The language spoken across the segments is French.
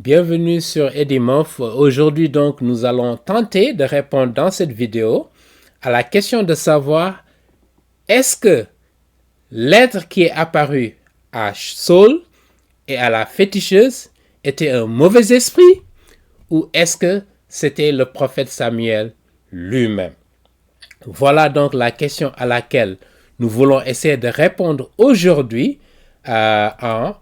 Bienvenue sur Edimof. Aujourd'hui donc nous allons tenter de répondre dans cette vidéo à la question de savoir est-ce que l'être qui est apparu à Saul et à la féticheuse était un mauvais esprit ou est-ce que c'était le prophète Samuel lui-même? Voilà donc la question à laquelle nous voulons essayer de répondre aujourd'hui en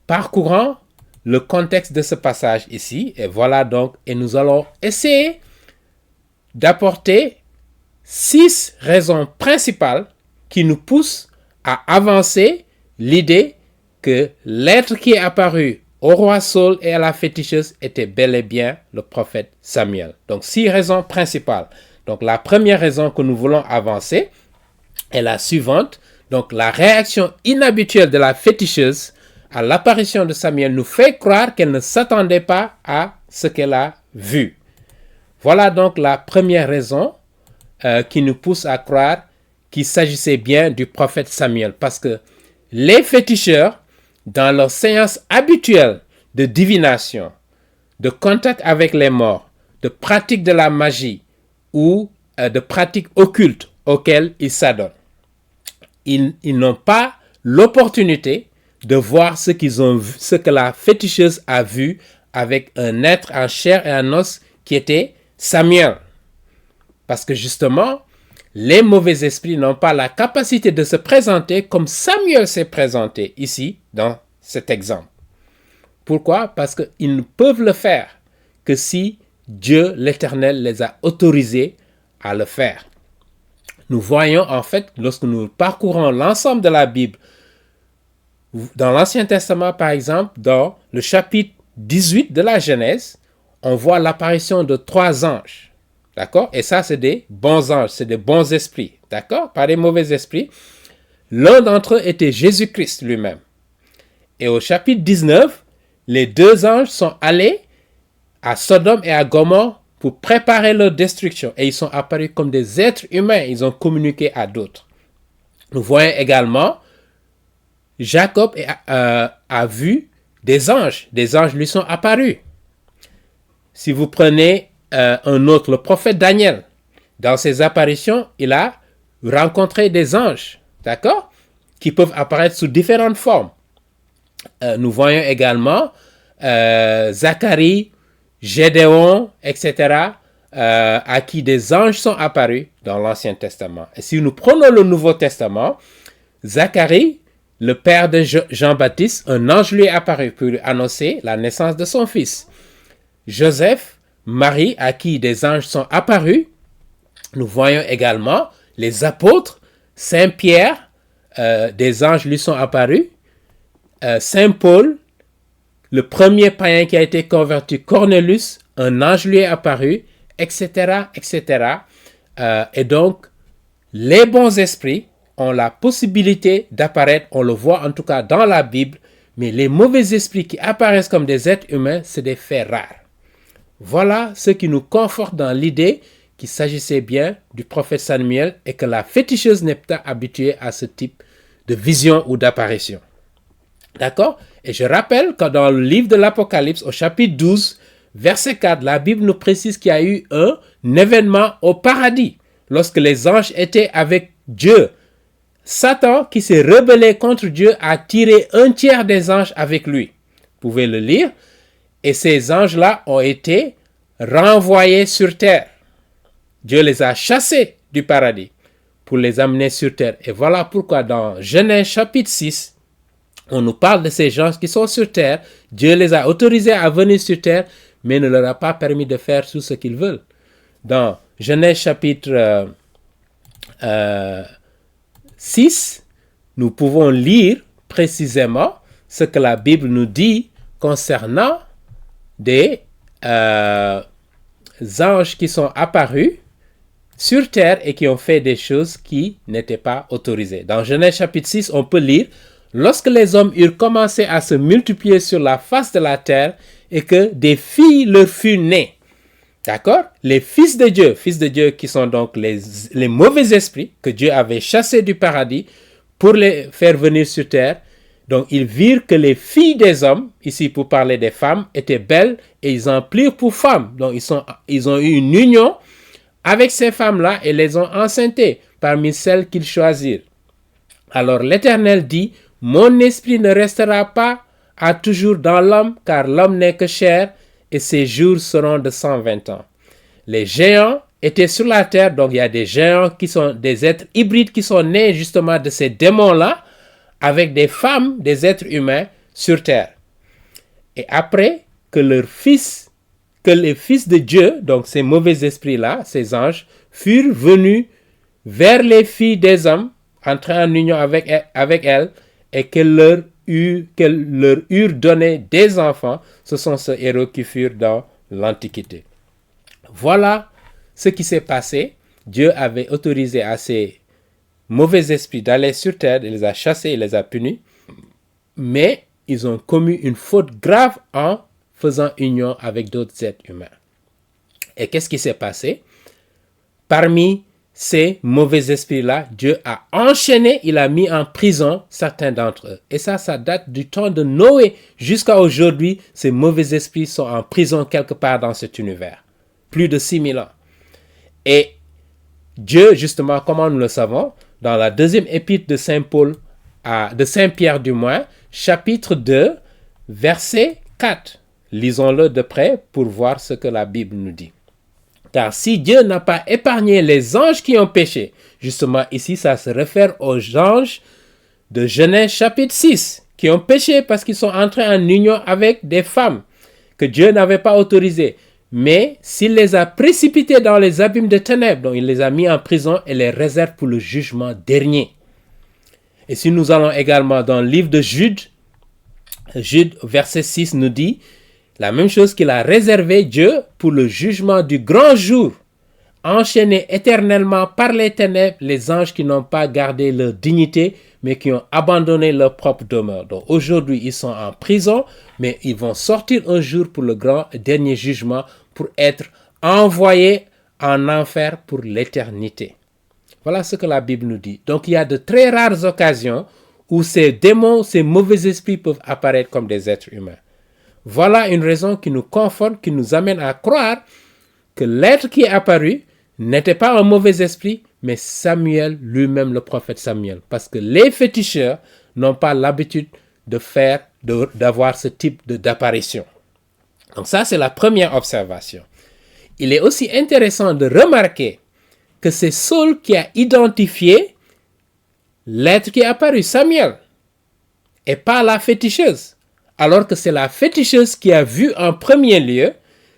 parcourant le contexte de ce passage ici. Et voilà donc, et nous allons essayer d'apporter 6 raisons principales qui nous poussent à avancer l'idée que l'être qui est apparu au roi Saul et à la féticheuse était bel et bien le prophète Samuel. Donc 6 raisons principales. Donc la première raison que nous voulons avancer est la suivante. Donc la réaction inhabituelle de la féticheuse à l'apparition de Samuel nous fait croire qu'elle ne s'attendait pas à ce qu'elle a vu. Voilà donc la première raison qui nous pousse à croire qu'il s'agissait bien du prophète Samuel. Parce que les féticheurs, dans leur séance habituelle de divination, de contact avec les morts, de pratique de la magie ou de pratiques occultes auxquelles ils s'adonnent, ils n'ont pas l'opportunité de voir ce que la féticheuse a vu avec un être en chair et en os qui était Samuel. Parce que justement, les mauvais esprits n'ont pas la capacité de se présenter comme Samuel s'est présenté ici dans cet exemple. Pourquoi? Parce qu'ils ne peuvent le faire que si Dieu l'Éternel les a autorisés à le faire. Nous voyons en fait, lorsque nous parcourons l'ensemble de la Bible, dans l'Ancien Testament, par exemple, dans le chapitre 18 de la Genèse, on voit l'apparition de 3 anges. D'accord? Et ça, c'est des bons anges, c'est des bons esprits. D'accord? Pas des mauvais esprits. L'un d'entre eux était Jésus-Christ lui-même. Et au chapitre 19, les 2 anges sont allés à Sodome et à Gomorrhe pour préparer leur destruction. Et ils sont apparus comme des êtres humains. Ils ont communiqué à d'autres. Nous voyons également Jacob a vu des anges. Des anges lui sont apparus. Si vous prenez un autre, le prophète Daniel, dans ses apparitions, il a rencontré des anges, d'accord, qui peuvent apparaître sous différentes formes. Nous voyons également Zacharie, Gédéon, etc., à qui des anges sont apparus dans l'Ancien Testament. Et si nous prenons le Nouveau Testament, Zacharie, le père de Jean-Baptiste, un ange lui est apparu pour lui annoncer la naissance de son fils. Joseph, Marie, à qui des anges sont apparus. Nous voyons également les apôtres, Saint Pierre, des anges lui sont apparus. Saint Paul, le premier païen qui a été converti, Cornelius, un ange lui est apparu, etc., etc. Et donc, les bons esprits ont la possibilité d'apparaître, on le voit en tout cas dans la Bible, mais les mauvais esprits qui apparaissent comme des êtres humains, c'est des faits rares. Voilà ce qui nous conforte dans l'idée qu'il s'agissait bien du prophète Samuel et que la féticheuse n'est pas habituée à ce type de vision ou d'apparition. D'accord? Et je rappelle que dans le livre de l'Apocalypse, au chapitre 12, verset 4, la Bible nous précise qu'il y a eu un événement au paradis lorsque les anges étaient avec Dieu. Satan, qui s'est rebellé contre Dieu, a tiré 1/3 des anges avec lui. Vous pouvez le lire. Et ces anges-là ont été renvoyés sur terre. Dieu les a chassés du paradis pour les amener sur terre. Et voilà pourquoi dans Genèse chapitre 6, on nous parle de ces gens qui sont sur terre. Dieu les a autorisés à venir sur terre, mais ne leur a pas permis de faire tout ce qu'ils veulent. Dans Genèse chapitre 6, nous pouvons lire précisément ce que la Bible nous dit concernant des anges qui sont apparus sur terre et qui ont fait des choses qui n'étaient pas autorisées. Dans Genèse chapitre 6, on peut lire « Lorsque les hommes eurent commencé à se multiplier sur la face de la terre et que des filles leur furent nées. » D'accord? Les fils de Dieu qui sont donc les mauvais esprits que Dieu avait chassés du paradis pour les faire venir sur terre. Donc, ils virent que les filles des hommes, ici pour parler des femmes, étaient belles et ils en prirent pour femmes. Donc, ils ont eu une union avec ces femmes-là et les ont enceintés parmi celles qu'ils choisirent. Alors, l'Éternel dit, « Mon esprit ne restera pas à toujours dans l'homme, car l'homme n'est que chair et ses jours seront de 120 ans. » Les géants étaient sur la terre, donc il y a des géants qui sont des êtres hybrides qui sont nés justement de ces démons-là, avec des femmes, des êtres humains sur terre. Et après que les fils de Dieu, donc ces mauvais esprits-là, ces anges, furent venus vers les filles des hommes, entrés en union avec elles, et qu'elles leur eurent donné des enfants, ce sont ces héros qui furent dans l'Antiquité. Voilà ce qui s'est passé. Dieu avait autorisé à ces mauvais esprits d'aller sur terre, il les a chassés, il les a punis, mais ils ont commis une faute grave en faisant union avec d'autres êtres humains. Et qu'est-ce qui s'est passé? Parmi ces mauvais esprits-là, Dieu a enchaîné, il a mis en prison certains d'entre eux. Et ça date du temps de Noé jusqu'à aujourd'hui. Ces mauvais esprits sont en prison quelque part dans cet univers. Plus de 6000 ans. Et Dieu, justement, comment nous le savons, dans la deuxième épître de de Saint Pierre du moins, chapitre 2, verset 4. Lisons-le de près pour voir ce que la Bible nous dit. Car si Dieu n'a pas épargné les anges qui ont péché, justement ici ça se réfère aux anges de Genèse chapitre 6, qui ont péché parce qu'ils sont entrés en union avec des femmes que Dieu n'avait pas autorisées. Mais s'il les a précipités dans les abîmes de ténèbres, donc il les a mis en prison et les réserve pour le jugement dernier. Et si nous allons également dans le livre de Jude, verset 6 nous dit la même chose qu'il a réservé Dieu pour le jugement du grand jour, enchaînés éternellement par les ténèbres, les anges qui n'ont pas gardé leur dignité, mais qui ont abandonné leur propre demeure. Donc aujourd'hui, ils sont en prison, mais ils vont sortir un jour pour le grand dernier jugement, pour être envoyés en enfer pour l'éternité. Voilà ce que la Bible nous dit. Donc il y a de très rares occasions où ces démons, ces mauvais esprits peuvent apparaître comme des êtres humains. Voilà une raison qui nous conforte, qui nous amène à croire que l'être qui est apparu n'était pas un mauvais esprit, mais Samuel lui-même, le prophète Samuel. Parce que les féticheurs n'ont pas l'habitude d'avoir ce type d'apparition. Donc ça, c'est la première observation. Il est aussi intéressant de remarquer que c'est Saul qui a identifié l'être qui est apparu, Samuel, et pas la féticheuse. Alors que c'est la féticheuse qui a vu en premier lieu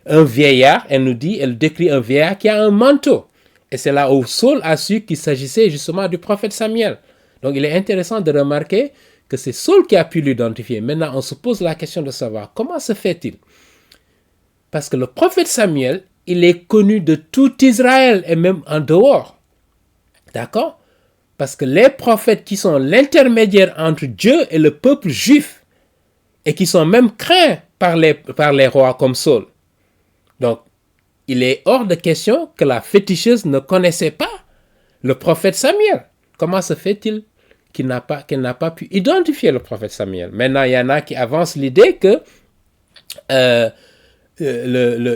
un vieillard, elle décrit un vieillard qui a un manteau. Et c'est là où Saul a su qu'il s'agissait justement du prophète Samuel. Donc il est intéressant de remarquer que c'est Saul qui a pu l'identifier. Maintenant, on se pose la question de savoir comment se fait-il? Parce que le prophète Samuel, il est connu de tout Israël et même en dehors. D'accord? Parce que les prophètes qui sont l'intermédiaire entre Dieu et le peuple juif, et qui sont même craints par les rois comme Saul. Donc, il est hors de question que la féticheuse ne connaissait pas le prophète Samuel. Comment se fait-il qu'elle n'a pas pu identifier le prophète Samuel? Maintenant, il y en a qui avancent l'idée que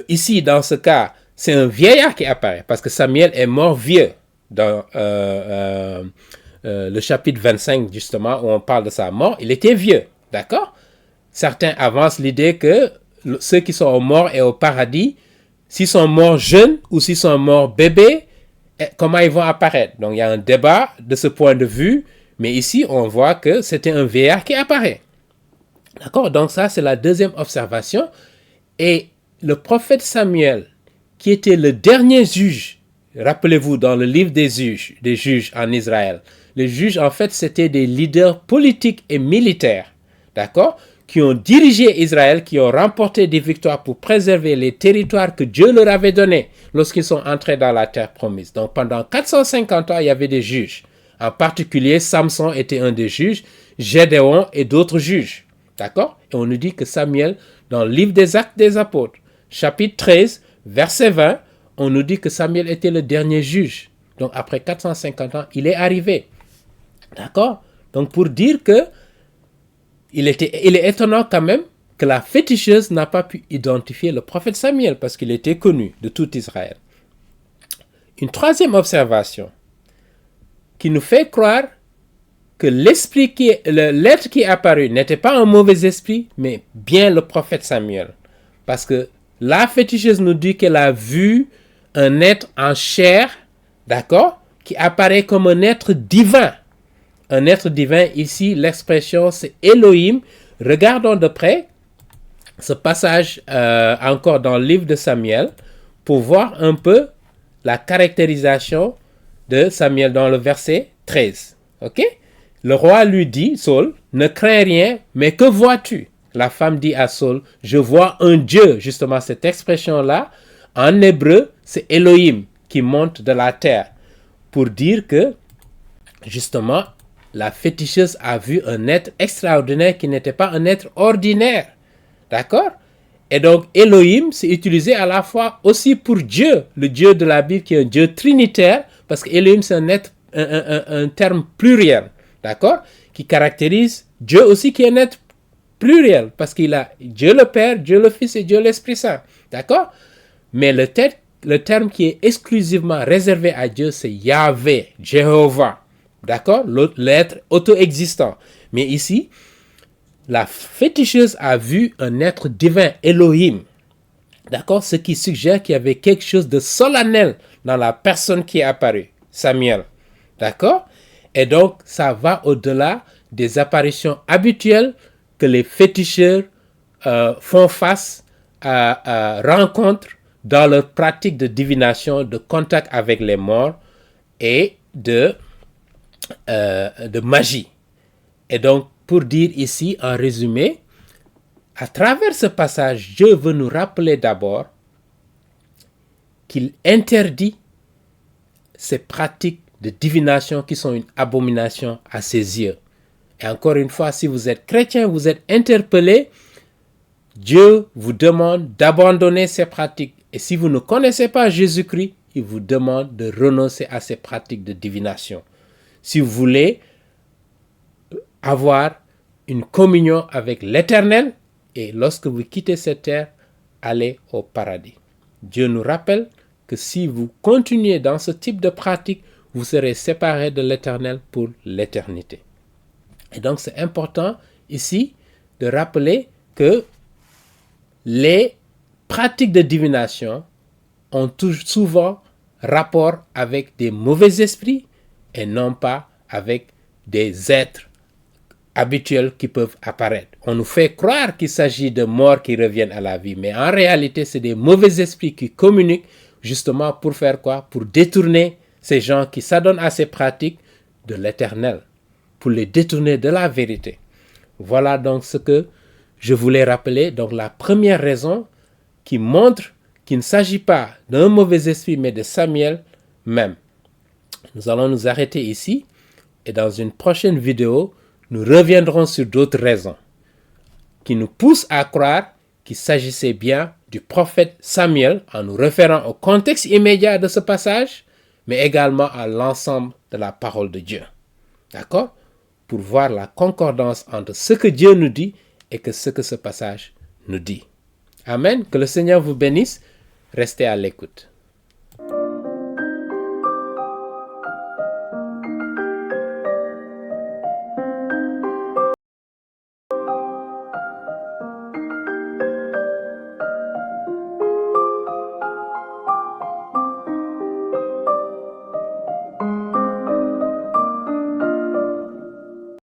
ici, dans ce cas, c'est un vieillard qui apparaît, parce que Samuel est mort vieux. Dans le chapitre 25, justement, où on parle de sa mort, il était vieux, d'accord? Certains avancent l'idée que ceux qui sont morts et au paradis, s'ils sont morts jeunes ou s'ils sont morts bébés, comment ils vont apparaître? Donc il y a un débat de ce point de vue, mais ici on voit que c'était un vieillard qui apparaît. D'accord? Donc ça c'est la deuxième observation. Et le prophète Samuel, qui était le dernier juge, rappelez-vous dans le livre des juges en Israël, les juges en fait c'était des leaders politiques et militaires, d'accord? Qui ont dirigé Israël, qui ont remporté des victoires pour préserver les territoires que Dieu leur avait donnés lorsqu'ils sont entrés dans la terre promise. Donc pendant 450 ans, il y avait des juges. En particulier, Samson était un des juges, Gédéon et d'autres juges. D'accord? Et on nous dit que Samuel, dans le livre des Actes des Apôtres, chapitre 13, verset 20, on nous dit que Samuel était le dernier juge. Donc après 450 ans, il est arrivé. D'accord? Donc pour dire que il est étonnant quand même que la féticheuse n'a pas pu identifier le prophète Samuel parce qu'il était connu de tout Israël. Une troisième observation qui nous fait croire que l'être qui est apparu n'était pas un mauvais esprit, mais bien le prophète Samuel. Parce que la féticheuse nous dit qu'elle a vu un être en chair, d'accord, qui apparaît comme un être divin. Un être divin, ici, l'expression c'est Elohim. Regardons de près ce passage encore dans le livre de Samuel pour voir un peu la caractérisation de Samuel dans le verset 13. Ok? Le roi lui dit, Saul, ne crains rien, mais que vois-tu? La femme dit à Saul, je vois un Dieu. Justement, cette expression-là, en hébreu, c'est Elohim qui monte de la terre pour dire que, justement, la féticheuse a vu un être extraordinaire qui n'était pas un être ordinaire. D'accord? Et donc, Elohim, c'est utilisé à la fois aussi pour Dieu, le Dieu de la Bible qui est un Dieu trinitaire, parce que Elohim, c'est un terme pluriel, d'accord? Qui caractérise Dieu aussi qui est un être pluriel, parce qu'il a Dieu le Père, Dieu le Fils et Dieu l'Esprit Saint, d'accord? Mais le terme qui est exclusivement réservé à Dieu, c'est Yahvé, Jéhovah, d'accord? L'être auto-existant. Mais ici, la féticheuse a vu un être divin, Elohim. D'accord? Ce qui suggère qu'il y avait quelque chose de solennel dans la personne qui est apparue, Samuel. D'accord? Et donc, ça va au-delà des apparitions habituelles que les féticheurs font face à rencontres dans leur pratique de divination, de contact avec les morts et de magie. Et donc, pour dire ici, en résumé, à travers ce passage, Dieu veut nous rappeler d'abord qu'il interdit ces pratiques de divination qui sont une abomination à ses yeux. Et encore une fois, si vous êtes chrétien, vous êtes interpellé, Dieu vous demande d'abandonner ces pratiques. Et si vous ne connaissez pas Jésus-Christ, il vous demande de renoncer à ces pratiques de divination. Si vous voulez avoir une communion avec l'Éternel, et lorsque vous quittez cette terre, allez au paradis. Dieu nous rappelle que si vous continuez dans ce type de pratique, vous serez séparés de l'Éternel pour l'éternité. Et donc c'est important ici de rappeler que les pratiques de divination ont souvent rapport avec des mauvais esprits et non pas avec des êtres habituels qui peuvent apparaître. On nous fait croire qu'il s'agit de morts qui reviennent à la vie, mais en réalité, c'est des mauvais esprits qui communiquent justement pour faire quoi? Pour détourner ces gens qui s'adonnent à ces pratiques de l'Éternel, pour les détourner de la vérité. Voilà donc ce que je voulais rappeler. Donc la première raison qui montre qu'il ne s'agit pas d'un mauvais esprit, mais de Samuel même. Nous allons nous arrêter ici et dans une prochaine vidéo, nous reviendrons sur d'autres raisons qui nous poussent à croire qu'il s'agissait bien du prophète Samuel en nous référant au contexte immédiat de ce passage, mais également à l'ensemble de la parole de Dieu. D'accord? Pour voir la concordance entre ce que Dieu nous dit et ce que ce passage nous dit. Amen. Que le Seigneur vous bénisse. Restez à l'écoute.